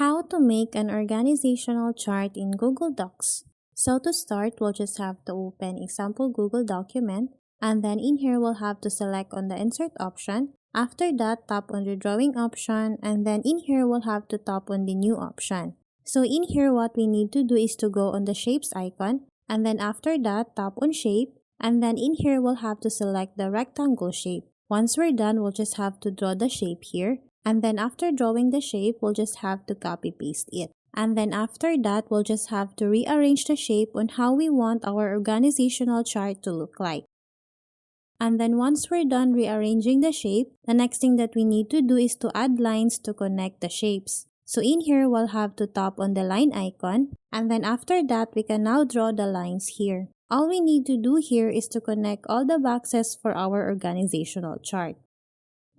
How to make an organizational chart in Google Docs. So to start, we'll just have to open example Google document, and then in here we'll have to select on the insert option. After that, tap on the drawing option, and then in here we'll have to tap on the new option. So in here what we need to do is to go on the shapes icon, and then after that tap on shape, and then in here we'll have to select the rectangle shape. Once we're done, we'll just have to draw the shape here. And then after drawing the shape, we'll just have to copy paste it. And then after that, we'll just have to rearrange the shape on how we want our organizational chart to look like. And then once we're done rearranging the shape, the next thing that we need to do is to add lines to connect the shapes. So in here, we'll have to tap on the line icon. And then after that, we can now draw the lines here. All we need to do here is to connect all the boxes for our organizational chart.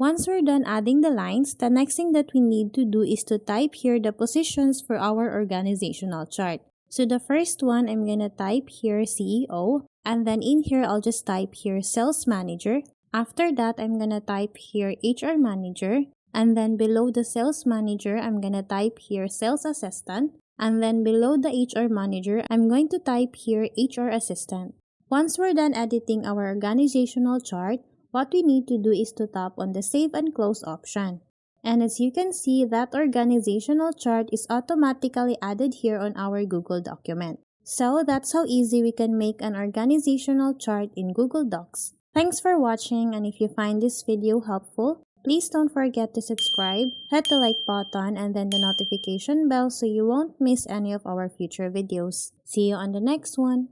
Once we're done adding the lines, the next thing that we need to do is to type here the positions for our organizational chart. So the first one, I'm gonna type here CEO, and then in here, I'll just type here Sales Manager. After that, I'm gonna type here HR Manager, and then below the Sales Manager, I'm gonna type here Sales Assistant, and then below the HR Manager, I'm going to type here HR Assistant. Once we're done editing our organizational chart, what we need to do is to tap on the Save and Close option. And as you can see, that organizational chart is automatically added here on our Google document. So that's how easy we can make an organizational chart in Google Docs. Thanks for watching, and if you find this video helpful, please don't forget to subscribe, hit the like button, and then the notification bell so you won't miss any of our future videos. See you on the next one.